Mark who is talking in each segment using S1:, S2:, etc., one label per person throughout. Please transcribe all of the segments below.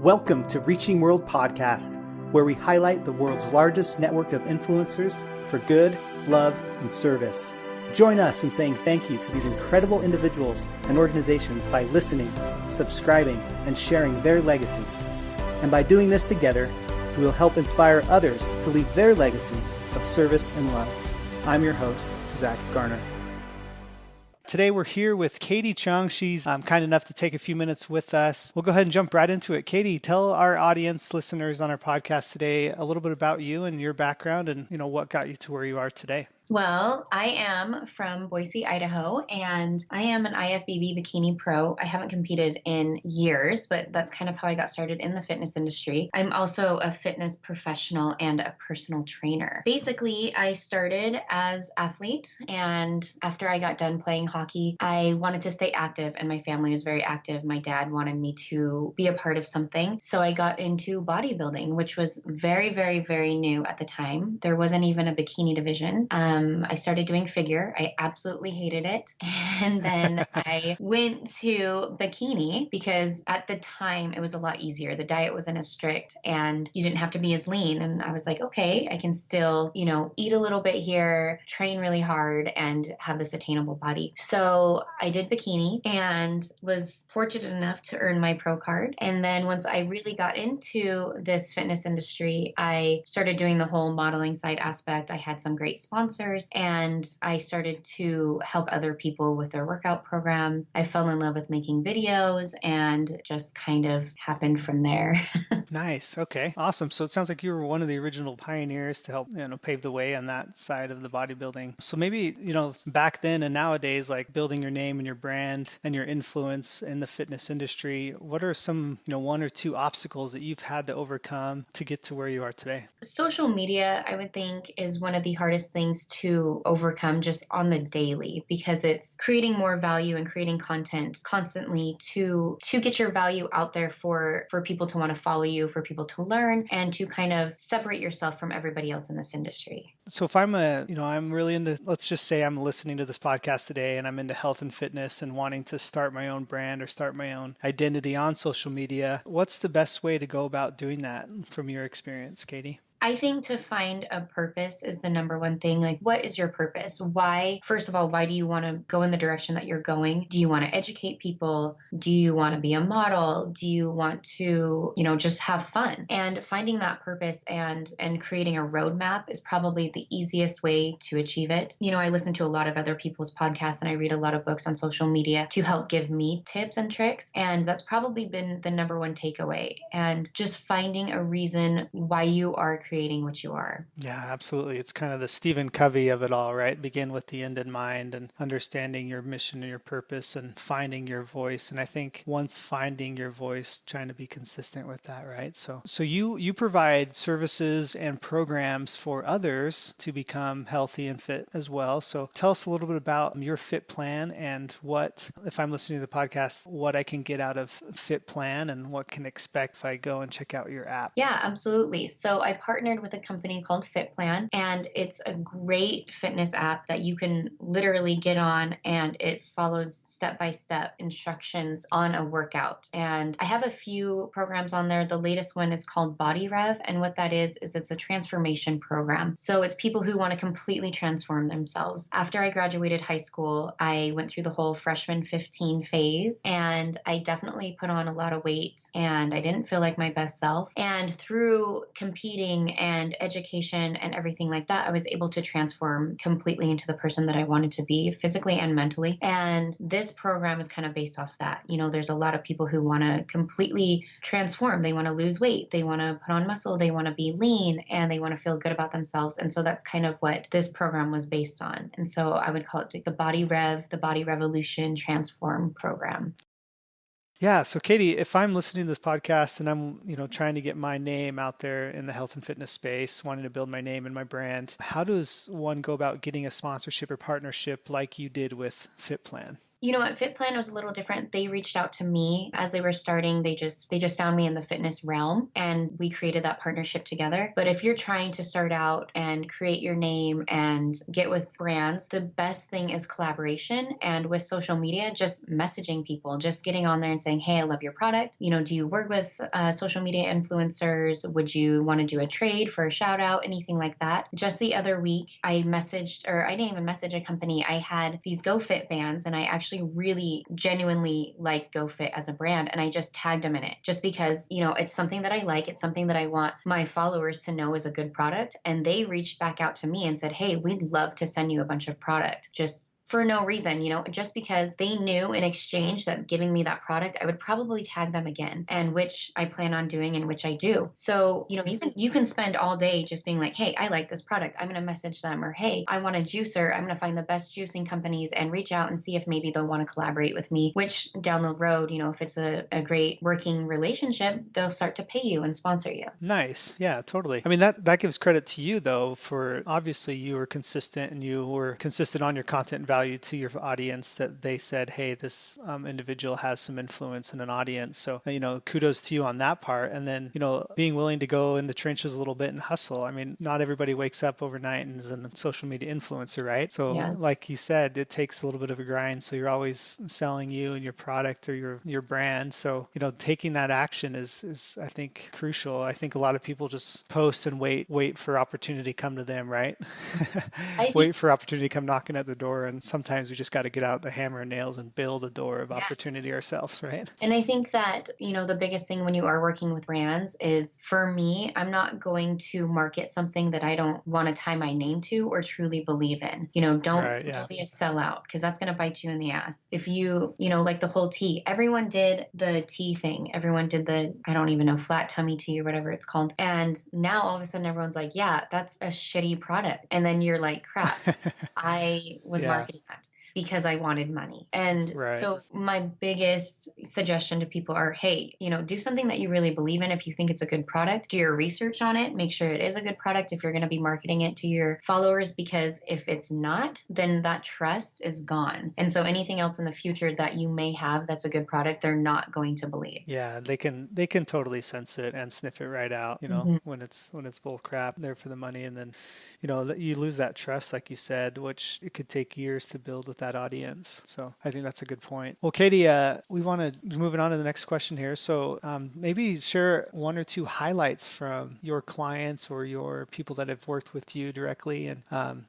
S1: Welcome to Reaching World Podcast, where we highlight the world's largest network of influencers for good, love, and service. Join us in saying thank you to these incredible individuals and organizations by listening, subscribing, and sharing their legacies. And by doing this together, we will help inspire others to leave their legacy of service and love. I'm your host, Zach Garner. Today we're here with Katie Chung. She's kind enough to take a few minutes with us. We'll go ahead and jump right into it. Katie, tell our audience, listeners on our podcast today a little bit about you and your background and what got you to where you are today.
S2: Well, I am from Boise, Idaho, and I am an IFBB bikini pro. I haven't competed in years, but that's kind of how I got started in the fitness industry. I'm also a fitness professional and a personal trainer. Basically, I started as athlete, and after I got done playing hockey, I wanted to stay active, and my family was very active. My dad wanted me to be a part of something, so I got into bodybuilding, which was very, very, very new at the time. There wasn't even a bikini division. I started doing figure. I absolutely hated it. And then I went to bikini because at the time it was a lot easier. The diet wasn't as strict and you didn't have to be as lean. And I was like, okay, I can still, eat a little bit here, train really hard and have this attainable body. So I did bikini and was fortunate enough to earn my pro card. And then once I really got into this fitness industry, I started doing the whole modeling side aspect. I had some great sponsors. And I started to help other people with their workout programs. I fell in love with making videos and just kind of happened from there.
S1: Nice. Okay. Awesome. So it sounds like you were one of the original pioneers to help, pave the way on that side of the bodybuilding. So maybe, back then and nowadays, like building your name and your brand and your influence in the fitness industry, what are some, one or two obstacles that you've had to overcome to get to where you are today?
S2: Social media, I would think, is one of the hardest things to overcome just on the daily because it's creating more value and creating content constantly to get your value out there for people to want to follow you, for people to learn, and to kind of separate yourself from everybody else in this industry.
S1: So if I'm I'm really into, let's just say I'm listening to this podcast today and I'm into health and fitness and wanting to start my own brand or start my own identity on social media, what's the best way to go about doing that from your experience, Katie?
S2: I think to find a purpose is the number one thing. Like, what is your purpose? Why, first of all, why do you want to go in the direction that you're going? Do you want to educate people? Do you want to be a model? Do you want to, just have fun? And finding that purpose and creating a roadmap is probably the easiest way to achieve it. I listen to a lot of other people's podcasts and I read a lot of books on social media to help give me tips and tricks. And that's probably been the number one takeaway. And just finding a reason why you are creating what you are.
S1: Yeah, absolutely. It's kind of the Stephen Covey of it all, right? Begin with the end in mind and understanding your mission and your purpose and finding your voice. And I think once finding your voice, trying to be consistent with that, right? So you provide services and programs for others to become healthy and fit as well. So tell us a little bit about your Fit Plan and what, if I'm listening to the podcast, what I can get out of Fit Plan and what can expect if I go and check out your app.
S2: Yeah, absolutely. So I partnered with a company called Fit Plan, and it's a great fitness app that you can literally get on and it follows step-by-step instructions on a workout. And I have a few programs on there. The latest one is called Body Rev, and what that is it's a transformation program. So it's people who want to completely transform themselves. After I graduated high school, I went through the whole freshman 15 phase, and I definitely put on a lot of weight, and I didn't feel like my best self. And through competing and education and everything like that, I was able to transform completely into the person that I wanted to be physically and mentally. And this program is kind of based off that. There's a lot of people who want to completely transform. They want to lose weight. They want to put on muscle. They want to be lean and they want to feel good about themselves. And so that's kind of what this program was based on. And so I would call it the Body Rev, the Body Revolution Transform program.
S1: Yeah. So Katie, if I'm listening to this podcast and I'm, trying to get my name out there in the health and fitness space, wanting to build my name and my brand, how does one go about getting a sponsorship or partnership like you did with Fit Plan?
S2: At Fit Plan it was a little different. They reached out to me as they were starting. They just found me in the fitness realm and we created that partnership together. But if you're trying to start out and create your name and get with brands, the best thing is collaboration. And with social media, just messaging people, just getting on there and saying, "Hey, I love your product. Do you work with social media influencers? Would you want to do a trade for a shout out?" Anything like that. Just the other week, I didn't even message a company. I had these GoFit bands and I actually really genuinely like GoFit as a brand. And I just tagged them in it just because, it's something that I like. It's something that I want my followers to know is a good product. And they reached back out to me and said, "Hey, we'd love to send you a bunch of product." Just for no reason, just because they knew in exchange that giving me that product, I would probably tag them again, and which I plan on doing and which I do. So, you can spend all day just being like, "Hey, I like this product. I'm going to message them," or, "Hey, I want a juicer. I'm going to find the best juicing companies and reach out and see if maybe they'll want to collaborate with me," which down the road, if it's a great working relationship, they'll start to pay you and sponsor you.
S1: Nice. Yeah, totally. I mean, that gives credit to you though, for obviously you were consistent and you were consistent on your content value to your audience, that they said, "Hey, this individual has some influence in an audience." So, kudos to you on that part. And then, being willing to go in the trenches a little bit and hustle. I mean, not everybody wakes up overnight and is a social media influencer, right? So
S2: Yeah.
S1: like you said, it takes a little bit of a grind. So you're always selling you and your product or your brand. So, taking that action is I think crucial. I think a lot of people just post and wait for opportunity come to them, right?
S2: I think,
S1: Wait for opportunity come knocking at the door. And sometimes we just got to get out the hammer and nails and build a door of
S2: yeah.
S1: opportunity ourselves, right?
S2: And I think that, the biggest thing when you are working with brands is, for me, I'm not going to market something that I don't want to tie my name to or truly believe in.
S1: Right, yeah.
S2: Don't be a sellout, because that's going to bite you in the ass. If like the whole tea, everyone did the tea thing. Everyone did I don't even know, flat tummy tea or whatever it's called. And now all of a sudden everyone's like, "Yeah, that's a shitty product." And then you're like, "Crap, I was
S1: Yeah.
S2: marketing that because I wanted money." And
S1: Right.
S2: so my biggest suggestion to people are, hey, do something that you really believe in. If you think it's a good product, do your research on it. Make sure it is a good product if you're going to be marketing it to your followers, because if it's not, then that trust is gone. And so anything else in the future that you may have that's a good product, they're not going to believe.
S1: Yeah, they can totally sense it and sniff it right out, when it's bull crap, there for the money. And then, you lose that trust, like you said, which it could take years to build with that audience. So I think that's a good point. Well, Katie, we want to move on to the next question here. So maybe share one or two highlights from your clients or your people that have worked with you directly, and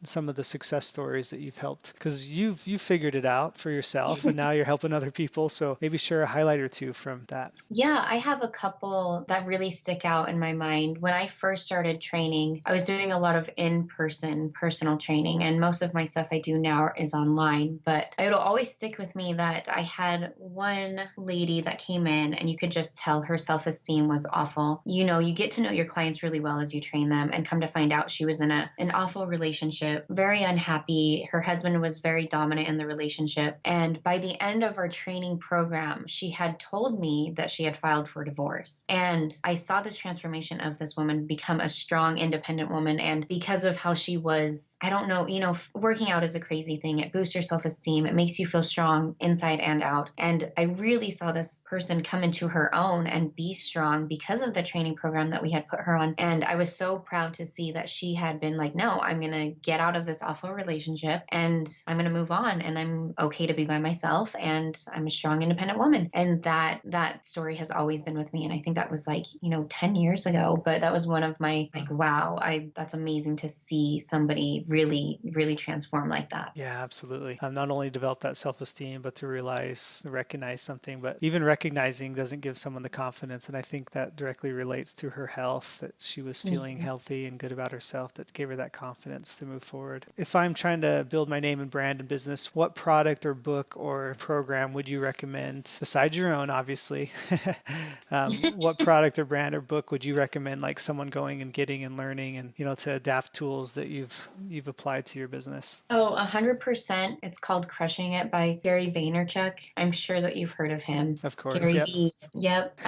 S1: some of the success stories that you've helped, because you've figured it out for yourself and now you're helping other people. So maybe share a highlight or two from that.
S2: Yeah, I have a couple that really stick out in my mind. When I first started training, I was doing a lot of in-person personal training, and most of my stuff I do now is online. But it'll always stick with me that I had one lady that came in and you could just tell her self-esteem was awful. You get to know your clients really well as you train them, and come to find out she was in an awful relationship, very unhappy. Her husband was very dominant in the relationship. And by the end of our training program, she had told me that she had filed for divorce. And I saw this transformation of this woman become a strong, independent woman. And because of how she was, I don't know, working out is a crazy thing. It boosts your self-esteem. It makes you feel strong inside and out. And I really saw this person come into her own and be strong because of the training program that we had put her on. And I was so proud to see that she had been like, "No, I'm going to get out of this awful relationship and I'm going to move on, and I'm okay to be by myself, and I'm a strong, independent woman." And that story has always been with me. And I think that was 10 years ago, but that was one of my wow, that's amazing to see somebody really, really transform like that.
S1: Yeah, absolutely. Not only develop that self-esteem, but to recognize something, but even recognizing doesn't give someone the confidence. And I think that directly relates to her health, that she was feeling healthy and good about herself, that gave her that confidence to move forward. If I'm trying to build my name and brand and business, what product or book or program would you recommend, besides your own, obviously? What product or brand or book would you recommend, like someone going and getting and learning, and to adapt tools that you've applied to your business?
S2: Oh, 100% It's called Crushing It by Gary Vaynerchuk. I'm sure that you've heard of him.
S1: Of course.
S2: Gary
S1: Yep.
S2: V. Yep.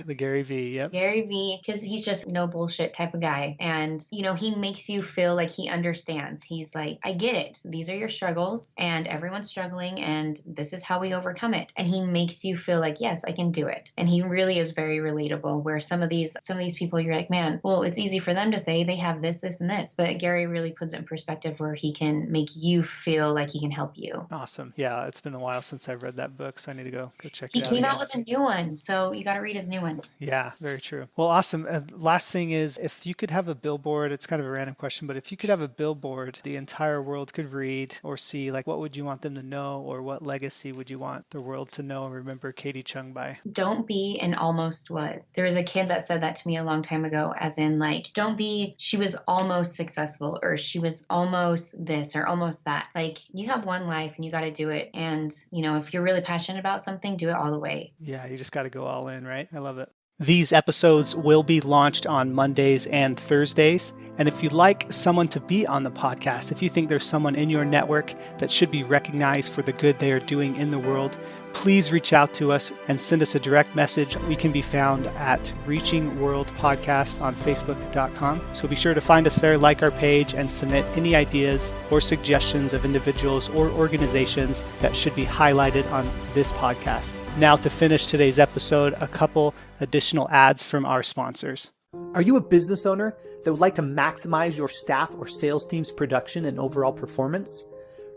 S1: The Gary V. Yep.
S2: Gary V, because he's just no bullshit type of guy. And, he makes you feel like he understands. He's like, I get it. These are your struggles and everyone's struggling and this is how we overcome it. And he makes you feel like, yes, I can do it. And he really is very relatable, where some of these people, you're like, man, well, it's easy for them to say they have this, this, and this. But Gary really puts it in perspective where he can make you feel like he can help you.
S1: Awesome. Yeah, it's been a while since I've read that book, so I need to go check it
S2: He
S1: out.
S2: came
S1: again.
S2: out with a new one, so you got to read his new one.
S1: Yeah, very true. Well, awesome. Last thing is, if you could have a billboard, it's kind of a random question, but if you could have a billboard the entire world could read or see, like, what would you want them to know, or what legacy would you want the world to know and remember Katie Chung by?
S2: Don't be an almost was. There was a kid that said that to me a long time ago, as in, like, don't be, she was almost successful, or she was almost this or almost that. Like, you have one life and you got to do it. And, if you're really passionate about something, do it all the way.
S1: Yeah, you just got to go all in, right? I love it. These episodes will be launched on Mondays and Thursdays. And if you'd like someone to be on the podcast, if you think there's someone in your network that should be recognized for the good they are doing in the world, please reach out to us and send us a direct message. We can be found at Reaching World Podcast on Facebook.com. So be sure to find us there, like our page, and submit any ideas or suggestions of individuals or organizations that should be highlighted on this podcast. Now, to finish today's episode, a couple additional ads from our sponsors.
S3: Are you a business owner that would like to maximize your staff or sales team's production and overall performance?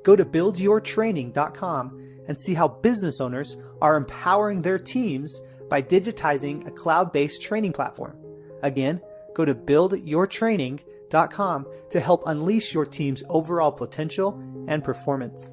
S3: Go to buildyourtraining.com and see how business owners are empowering their teams by digitizing a cloud-based training platform. Again, go to buildyourtraining.com to help unleash your team's overall potential and performance.